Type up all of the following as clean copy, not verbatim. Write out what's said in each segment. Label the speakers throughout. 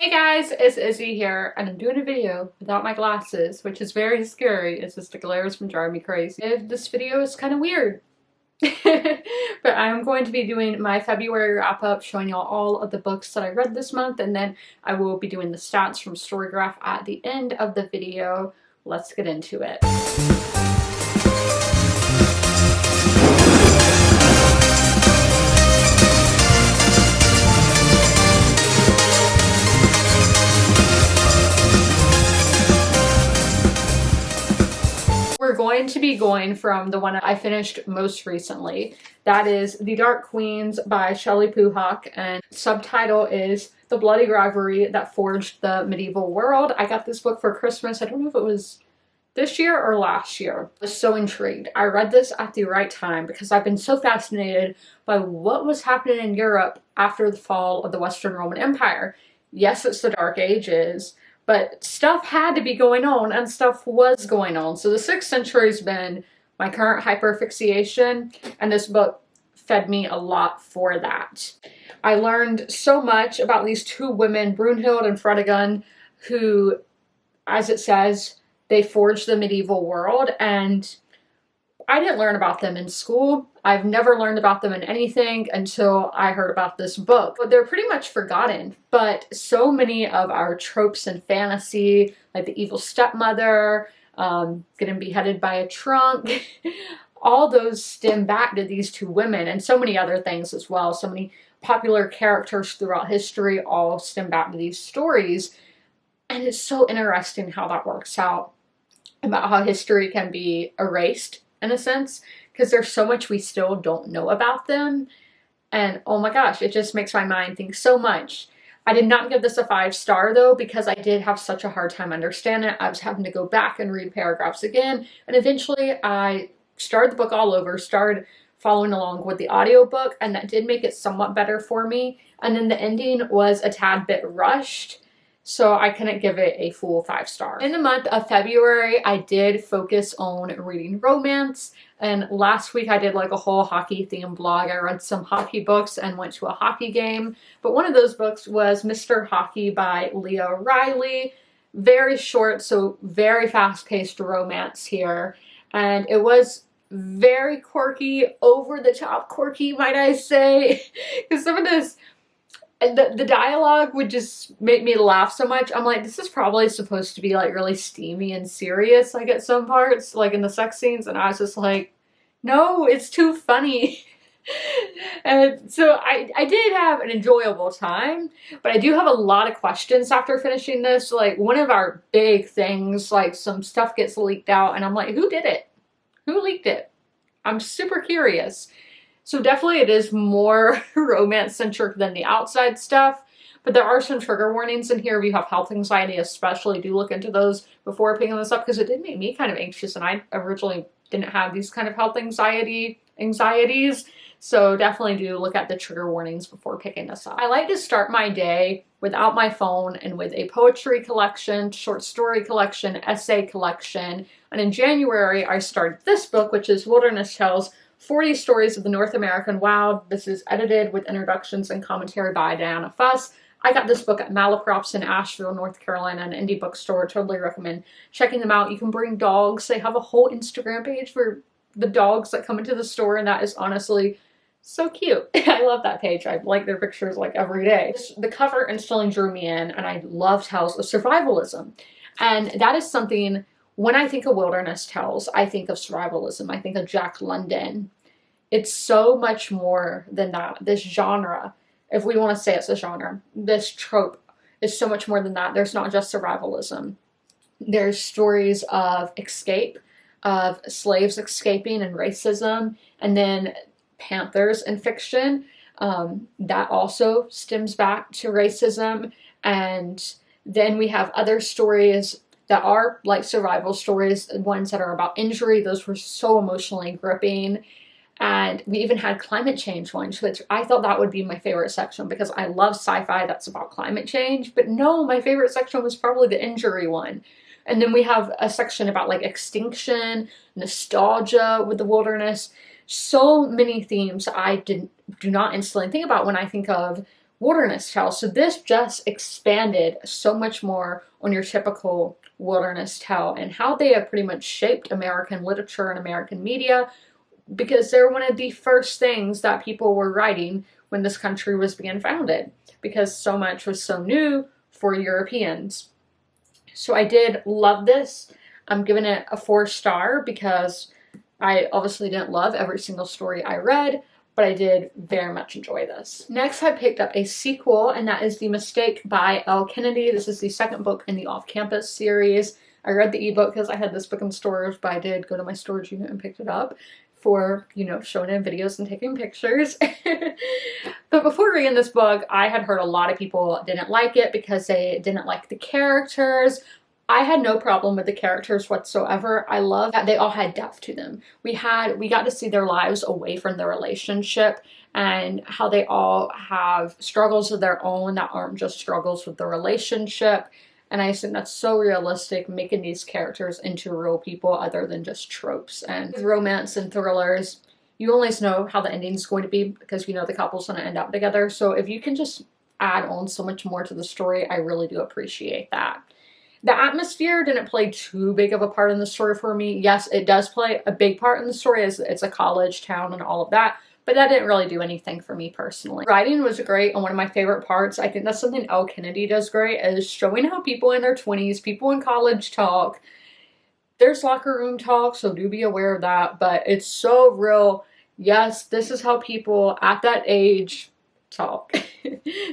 Speaker 1: Hey guys, it's Izzy here, and I'm doing a video without my glasses, which is very scary. It's just the glare has been driving me crazy. This video is kind of weird. But I'm going to be doing my February wrap-up, showing y'all all of the books that I read this month, and then I will be doing the stats from Storygraph at the end of the video. Let's get into it. We're going to be going from the one I finished most recently. That is The Dark Queens by Shelley Puhak, and subtitle is The Bloody Rivalry That Forged the Medieval World. I got this book for Christmas. I don't know if it was this year or last year. I was so intrigued. I read this at the right time because I've been so fascinated by what was happening in Europe after the fall of the Western Roman Empire. Yes, it's the Dark Ages, but stuff had to be going on, and stuff was going on. So the 6th century's been my current hyperfixation, and this book fed me a lot for that. I learned so much about these two women, Brunhild and Fredegund, who, as it says, they forged the medieval world, and I didn't learn about them in school. I've never learned about them in anything until I heard about this book. But they're pretty much forgotten. But so many of our tropes in fantasy, like the evil stepmother, getting beheaded by a trunk, all those stem back to these two women, and so many other things as well. So many popular characters throughout history all stem back to these stories. And it's so interesting how that works out, about how history can be erased in a sense, because there's so much we still don't know about them. And oh my gosh, it just makes my mind think so much. I did not give this a 5-star though, because I did have such a hard time understanding it. I was having to go back and read paragraphs again, and eventually I started the book all over, started following along with the audiobook, and that did make it somewhat better for me. And then the ending was a tad bit rushed, so I couldn't give it a full 5-star. In the month of February, I did focus on reading romance, and last week I did like a whole hockey themed blog. I read some hockey books and went to a hockey game, but one of those books was Mr. Hockey by Leah Riley. Very short, so very fast-paced romance here, and it was very quirky, over the top quirky, might I say, because some of this, the dialogue would just make me laugh so much. I'm like, this is probably supposed to be like really steamy and serious, like at some parts, like in the sex scenes, and I was just like, no, it's too funny. And so I did have an enjoyable time, but I do have a lot of questions after finishing this. Like, one of our big things, like some stuff gets leaked out, and I'm like, who did it? Who leaked it? I'm super curious. So definitely it is more romance-centric than the outside stuff, but there are some trigger warnings in here. If you have health anxiety especially, do look into those before picking this up, because it did make me kind of anxious, and I originally didn't have these kind of health anxieties. So definitely do look at the trigger warnings before picking this up. I like to start my day without my phone and with a poetry collection, short story collection, essay collection. And in January, I started this book, which is Wilderness Tales, 40 Stories of the North American Wild. This is edited with introductions and commentary by Diana Fuss. I got this book at Malaprops in Asheville, North Carolina, an indie bookstore. Totally recommend checking them out. You can bring dogs. They have a whole Instagram page for the dogs that come into the store, and that is honestly so cute. I love that page. I like their pictures like every day. The cover instantly drew me in, and I love tales of survivalism. And that is something, when I think of Wilderness Tales, I think of survivalism. I think of Jack London. It's so much more than that. This genre, if we want to say it's a genre, this trope is so much more than that. There's not just survivalism. There's stories of escape, of slaves escaping and racism, and then panthers in fiction. That also stems back to racism. And then we have other stories that are like survival stories, ones that are about injury. Those were so emotionally gripping. And we even had climate change ones, which I thought that would be my favorite section, because I love sci-fi that's about climate change. But no, my favorite section was probably the injury one. And then we have a section about like extinction, nostalgia with the wilderness. So many themes I do not instantly think about when I think of wilderness tale. So this just expanded so much more on your typical wilderness tale and how they have pretty much shaped American literature and American media, because they're one of the first things that people were writing when this country was being founded, because so much was so new for Europeans. So I did love this. I'm giving it a 4-star because I obviously didn't love every single story I read, but I did very much enjoy this. Next, I picked up a sequel, and that is The Mistake by L. Kennedy. This is the second book in the Off-Campus series. I read the ebook because I had this book in storage, but I did go to my storage unit and picked it up for, you know, showing in videos and taking pictures. But before reading this book, I had heard a lot of people didn't like it because they didn't like the characters. I had no problem with the characters whatsoever. I love that they all had depth to them. We got to see their lives away from their relationship and how they all have struggles of their own that aren't just struggles with the relationship. And I think that's so realistic, making these characters into real people other than just tropes. And with romance and thrillers, you always know how the ending is going to be because you know the couple's going to end up together. So if you can just add on so much more to the story, I really do appreciate that. The atmosphere didn't play too big of a part in the story for me. Yes, it does play a big part in the story as it's a college town and all of that, but that didn't really do anything for me personally. Writing was great, and one of my favorite parts, I think that's something L. Kennedy does great, is showing how people in their 20s, people in college talk. There's locker room talk, so do be aware of that, but it's so real. Yes, this is how people at that age talk.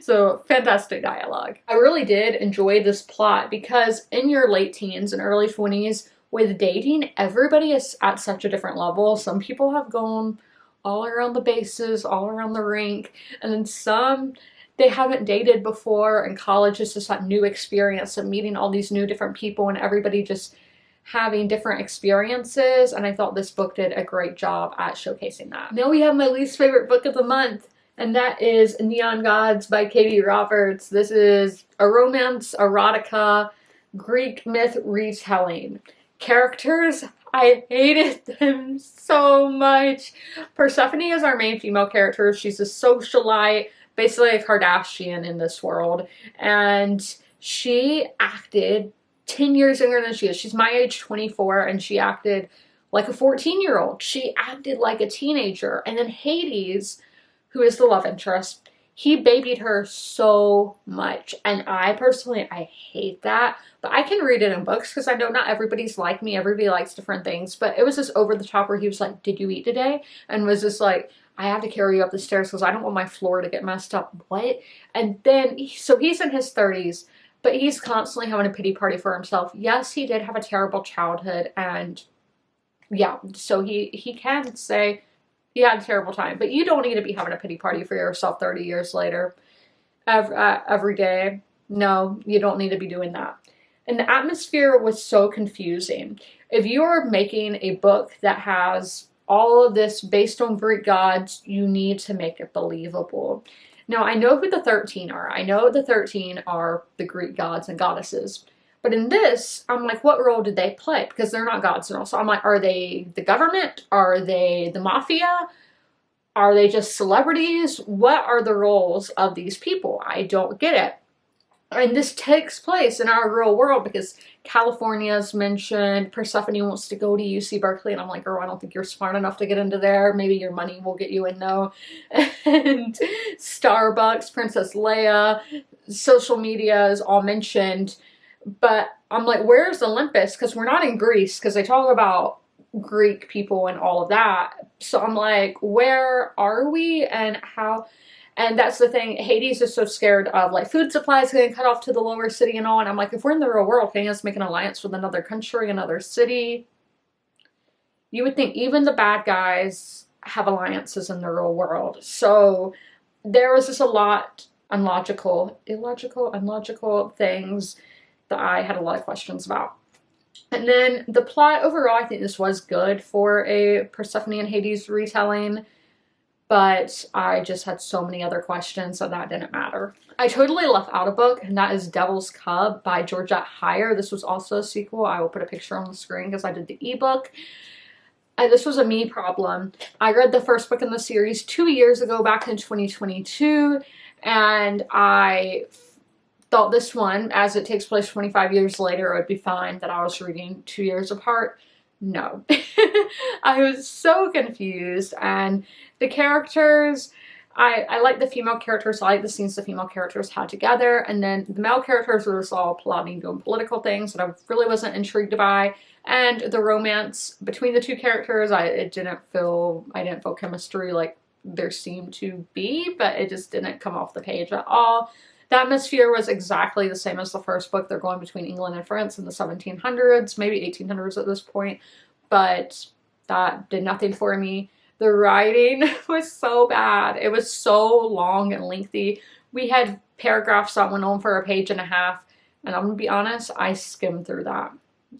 Speaker 1: So fantastic dialogue. I really did enjoy this plot because in your late teens and early 20s with dating, everybody is at such a different level. Some people have gone all around the bases, all around the rink, and then some they haven't dated before, and college is just that new experience of meeting all these new different people and everybody just having different experiences, and I thought this book did a great job at showcasing that. Now we have my least favorite book of the month, and that is Neon Gods by Katie Roberts. This is a romance, erotica, Greek myth retelling. Characters, I hated them so much. Persephone is our main female character. She's a socialite, basically a Kardashian in this world, and she acted 10 years younger than she is. She's my age, 24, and she acted like a 14-year-old. She acted like a teenager. And then Hades, who is the love interest, he babied her so much. And I personally, I hate that. But I can read it in books because I know not everybody's like me. Everybody likes different things. But it was just over the top where he was like, "Did you eat today?" And was just like, "I have to carry you up the stairs because I don't want my floor to get messed up." What? And then, so he's in his 30s. But he's constantly having a pity party for himself. Yes, he did have a terrible childhood, and yeah, so he can say he had a terrible time. But you don't need to be having a pity party for yourself 30 years later, every day. No, you don't need to be doing that. And the atmosphere was so confusing. If you're making a book that has all of this based on Greek gods, you need to make it believable. Now, I know who the 13 are. I know the 13 are the Greek gods and goddesses. But in this, I'm like, what role did they play? Because they're not gods and all. So I'm like, are they the government? Are they the mafia? Are they just celebrities? What are the roles of these people? I don't get it. And this takes place in our real world because California's mentioned. Persephone wants to go to UC Berkeley, and I'm like, girl, I don't think you're smart enough to get into there. Maybe your money will get you in though. And Starbucks, Princess Leia, social media is all mentioned. But I'm like, where's Olympus? Because we're not in Greece, because they talk about Greek people and all of that. So I'm like, where are we and how? And that's the thing, Hades is so scared of like food supplies getting cut off to the lower city and all. And I'm like, if we're in the real world, can you just make an alliance with another country, another city? You would think even the bad guys have alliances in the real world. So there was just a lot illogical things that I had a lot of questions about. And then the plot overall, I think this was good for a Persephone and Hades retelling. But I just had so many other questions, so that didn't matter. I totally left out a book, and that is Devil's Cub by Georgette Heyer. This was also a sequel. I will put a picture on the screen because I did the ebook. This was a me problem. I read the first book in the series 2 years ago, back in 2022, And I thought this one, as it takes place 25 years later, it would be fine that I was reading 2 years apart. No. I was so confused, and the characters, I like the female characters, I like the scenes the female characters had together, and then the male characters were just all plotting, doing political things that I really wasn't intrigued by, and the romance between the two characters, I didn't feel chemistry like there seemed to be, but it just didn't come off the page at all. The atmosphere was exactly the same as the first book. They're going between England and France in the 1700s, maybe 1800s at this point, but that did nothing for me. The writing was so bad. It was so long and lengthy. We had paragraphs that went on for a page and a half, and I'm gonna be honest, I skimmed through that.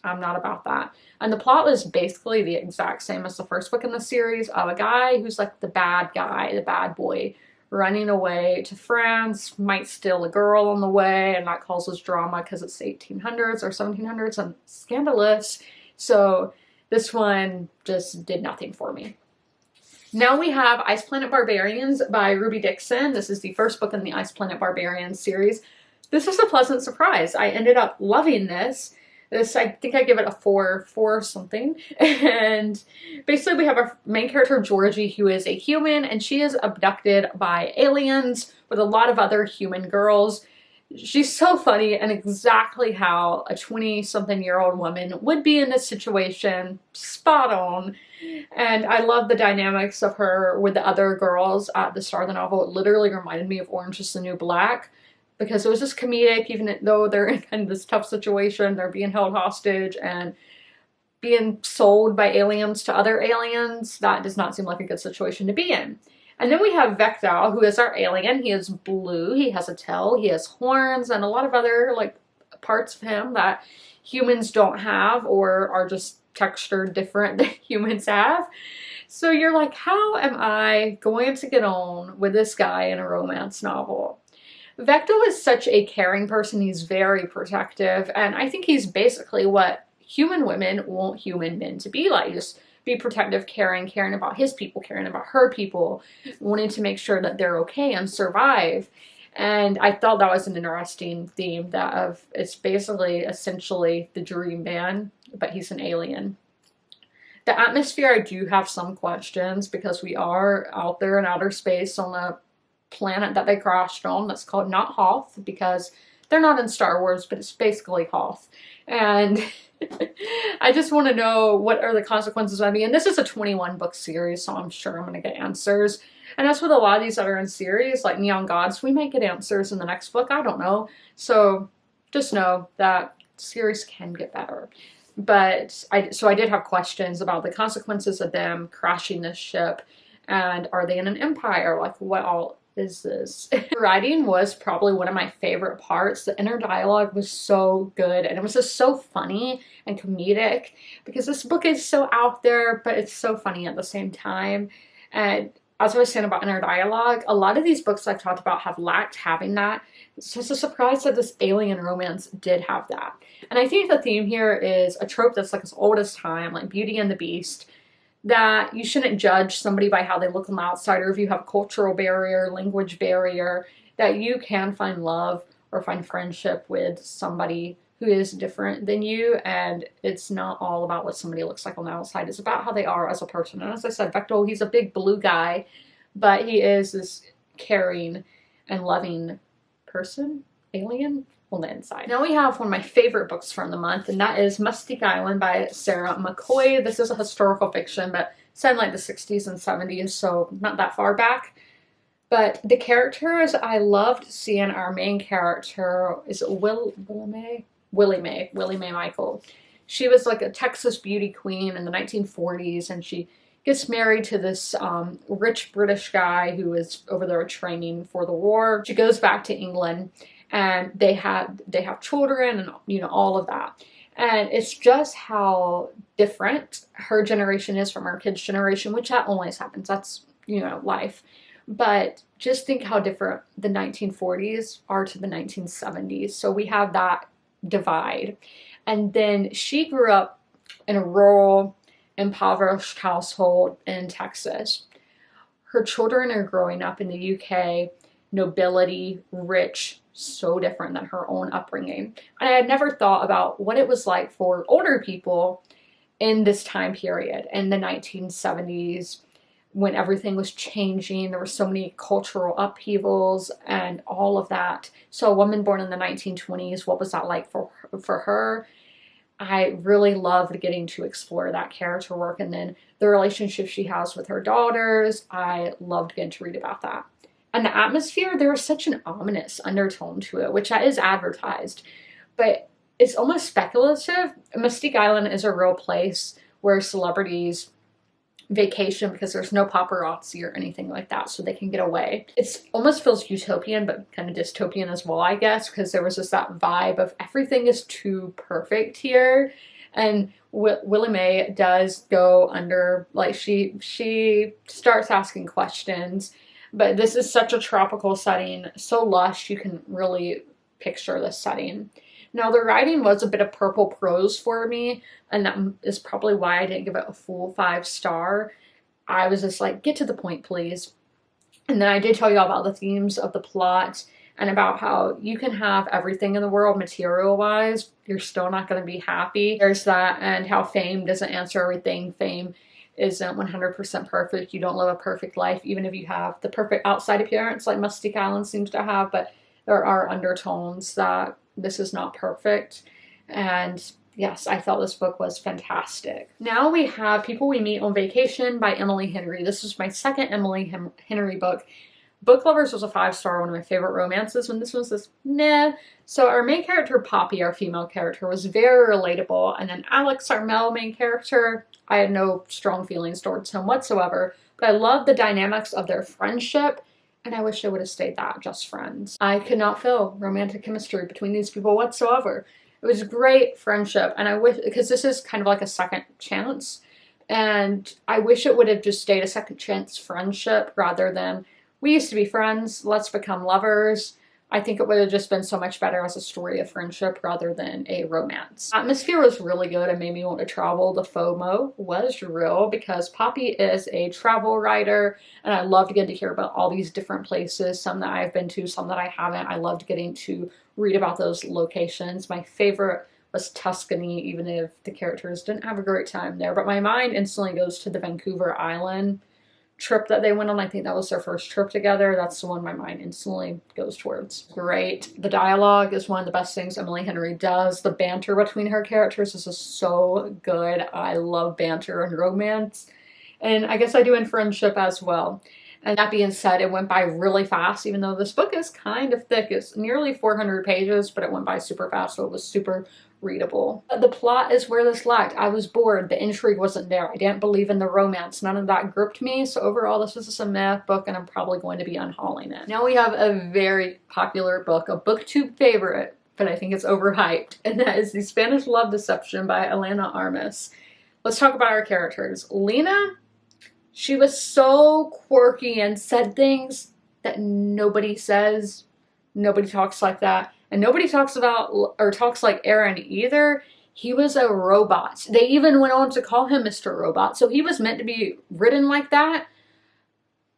Speaker 1: I'm not about that. And the plot was basically the exact same as the first book in the series, of a guy who's like the bad guy, the bad boy, running away to France, might steal a girl on the way, and that causes drama because it's the 1800s or 1700s and scandalous. So this one just did nothing for me. Now we have Ice Planet Barbarians by Ruby Dixon. This is the first book in the Ice Planet Barbarians series. This was a pleasant surprise. I ended up loving this. I think I give it a 4 something. And basically we have our main character, Georgie, who is a human, and she is abducted by aliens with a lot of other human girls. She's so funny, and exactly how a 20-something-year-old woman would be in this situation. Spot on. And I love the dynamics of her with the other girls at the start of the novel. It literally reminded me of Orange is the New Black, because it was just comedic, even though they're in kind of this tough situation. They're being held hostage and being sold by aliens to other aliens. That does not seem like a good situation to be in. And then we have Vector, who is our alien. He is blue, he has a tail, he has horns, and a lot of other like parts of him that humans don't have or are just textured different than humans have. So you're like, how am I going to get on with this guy in a romance novel? Vector is such a caring person. He's very protective, and I think he's basically what human women want human men to be like. Just be protective, caring about his people, caring about her people, wanting to make sure that they're okay and survive. And I thought that was an interesting theme, that of it's basically essentially the dream man, but he's an alien. The atmosphere, I do have some questions, because we are out there in outer space on a planet that they crashed on that's called not Hoth, because they're not in Star Wars, but it's basically Hoth. And I just want to know, what are the consequences of me? And this is a 21 book series, so I'm sure I'm going to get answers. And that's with a lot of these that are in series, like Neon Gods, we might get answers in the next book. I don't know. So just know that series can get better. But I did have questions about the consequences of them crashing this ship, and are they in an empire? Like, what all is this? The writing was probably one of my favorite parts. The inner dialogue was so good, and it was just so funny and comedic, because this book is so out there, but it's so funny at the same time. And as I was saying about inner dialogue, a lot of these books I've talked about have lacked having that. It's just a surprise that this alien romance did have that. And I think the theme here is a trope that's like as old as time, like Beauty and the Beast, that you shouldn't judge somebody by how they look on the outside, or if you have a cultural barrier, language barrier, that you can find love or find friendship with somebody who is different than you. And it's not all about what somebody looks like on the outside. It's about how they are as a person. And as I said, Vector, he's a big blue guy, but he is this caring and loving person, alien, on the inside. Now we have one of my favorite books from the month, and that is Mustique Island by Sarah McCoy. This is a historical fiction, but set in like the 60s and 70s, so not that far back. But the characters, I loved seeing our main character, is it Willie Mae Michael. She was like a Texas beauty queen in the 1940s, and she gets married to this rich British guy who is over there training for the war. She goes back to England, and they have children, and all of that. And it's just how different her generation is from our kids' generation, which that always happens. That's life. But just think how different the 1940s are to the 1970s. So we have that divide. And then she grew up in a rural, impoverished household in Texas. Her children are growing up in the UK, nobility, rich, so different than her own upbringing. And I had never thought about what it was like for older people in this time period, in the 1970s, when everything was changing. There were so many cultural upheavals and all of that. So a woman born in the 1920s, what was that like for her? I really loved getting to explore that character work, and then the relationship she has with her daughters. I loved getting to read about that. And the atmosphere, there was such an ominous undertone to it, which is advertised, but it's almost speculative. Mustique Island is a real place where celebrities vacation because there's no paparazzi or anything like that, so they can get away. It almost feels utopian, but kind of dystopian as well, I guess, because there was just that vibe of everything is too perfect here. And Willie Mae does go under, like, she starts asking questions, but this is such a tropical setting, so lush, you can really picture this setting. Now, the writing was a bit of purple prose for me, and that is probably why I didn't give it a full 5-star. I was just like, get to the point, please. And then I did tell you all about the themes of the plot and about how you can have everything in the world material-wise, you're still not going to be happy. There's that, and how fame doesn't answer everything. Fame isn't 100% perfect. You don't live a perfect life, even if you have the perfect outside appearance like Mustique Island seems to have, but there are undertones that this is not perfect. And yes, I thought this book was fantastic. Now we have People We Meet on Vacation by Emily Henry. This is my second Emily Henry book. Book Lovers was a 5-star, one of my favorite romances, when this was this meh. So our main character, Poppy, our female character, was very relatable. And then Alex, our male main character, I had no strong feelings towards him whatsoever. But I love the dynamics of their friendship, and I wish they would have stayed that, just friends. I could not feel romantic chemistry between these people whatsoever. It was great friendship, and I wish, because this is kind of like a second chance, and I wish it would have just stayed a second chance friendship rather than, we used to be friends, let's become lovers. I think it would have just been so much better as a story of friendship rather than a romance. Atmosphere was really good and made me want to travel. The FOMO was real because Poppy is a travel writer, and I loved getting to hear about all these different places, some that I've been to, some that I haven't. I loved getting to read about those locations. My favorite was Tuscany, even if the characters didn't have a great time there. But my mind instantly goes to the Vancouver Island trip that they went on. I think that was their first trip together. That's the one my mind instantly goes towards. Great. The dialogue is one of the best things Emily Henry does. The banter between her characters is just so good. I love banter and romance. And I guess I do in friendship as well. And that being said, it went by really fast, even though this book is kind of thick. It's nearly 400 pages, but it went by super fast, so it was super readable. The plot is where this lacked. I was bored. The intrigue wasn't there. I didn't believe in the romance. None of that gripped me. So overall, this was just a meh book, and I'm probably going to be unhauling it. Now we have a very popular book, a booktube favorite, but I think it's overhyped, and that is The Spanish Love Deception by Elena Armas. Let's talk about our characters. Lena, she was so quirky and said things that nobody says. Nobody talks like that. And nobody talks about or talks like Aaron either. He was a robot. They even went on to call him Mr. Robot. So he was meant to be written like that.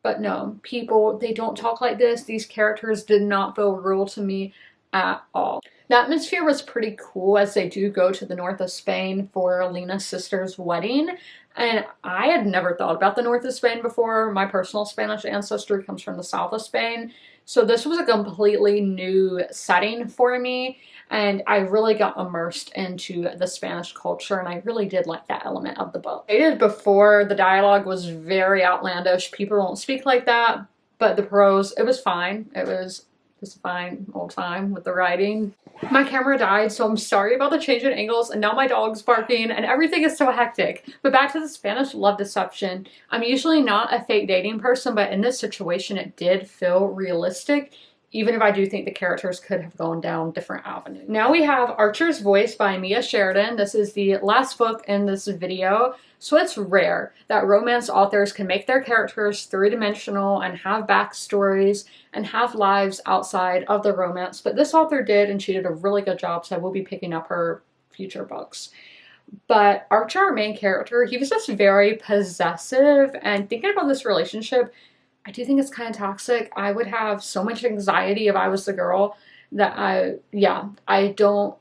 Speaker 1: But no, people, they don't talk like this. These characters did not feel real to me at all. The atmosphere was pretty cool as they do go to the north of Spain for Lena's sister's wedding. And I had never thought about the north of Spain before. My personal Spanish ancestry comes from the south of Spain. So this was a completely new setting for me. And I really got immersed into the Spanish culture, and I really did like that element of the book. Stated before, the dialogue was very outlandish. People don't speak like that, but the prose, it was fine. It was just a fine old time with the writing. My camera died, so I'm sorry about the change in angles, and now my dog's barking, and everything is so hectic. But back to The Spanish Love Deception. I'm usually not a fake dating person, but in this situation, it did feel realistic, even if I do think the characters could have gone down different avenues. Now we have Archer's Voice by Mia Sheridan. This is the last book in this video. So it's rare that romance authors can make their characters three-dimensional and have backstories and have lives outside of the romance. But this author did, and she did a really good job, so I will be picking up her future books. But Archer, our main character, he was just very possessive, and thinking about this relationship, I do think it's kind of toxic. I would have so much anxiety if I was the girl that I don't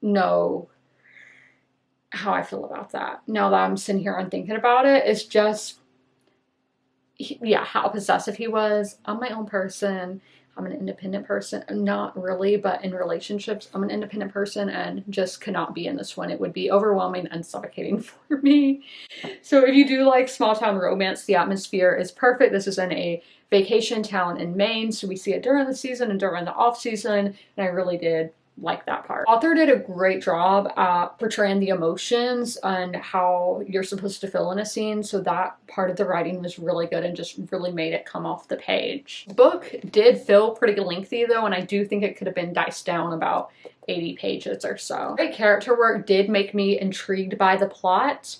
Speaker 1: know how I feel about that. Now that I'm sitting here and thinking about it, it's just, yeah, how possessive he was. I'm my own person. I'm an independent person. Not really, but in relationships, I'm an independent person and just cannot be in this one. It would be overwhelming and suffocating for me. So if you do like small town romance, the atmosphere is perfect. This is in a vacation town in Maine, so we see it during the season and during the off season, and I really did like that part. Author did a great job at portraying the emotions and how you're supposed to feel in a scene, so that part of the writing was really good and just really made it come off the page. The book did feel pretty lengthy though, and I do think it could have been diced down about 80 pages or so. Great character work did make me intrigued by the plot,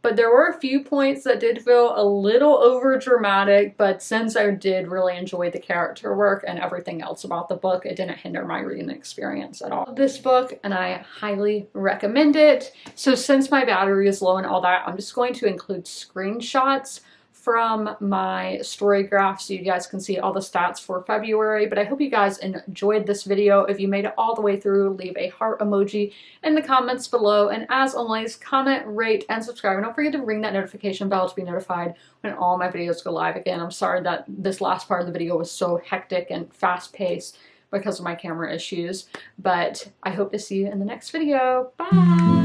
Speaker 1: but there were a few points that did feel a little over dramatic, but since I did really enjoy the character work and everything else about the book, it didn't hinder my reading experience at all. This book, and I highly recommend it. So since my battery is low and all that, I'm just going to include screenshots from my story graph so you guys can see all the stats for February. But I hope you guys enjoyed this video. If you made it all the way through, leave a heart emoji in the comments below. And as always, comment, rate, and subscribe. And don't forget to ring that notification bell to be notified when all my videos go live again. I'm sorry that this last part of the video was so hectic and fast-paced because of my camera issues, but I hope to see you in the next video. Bye!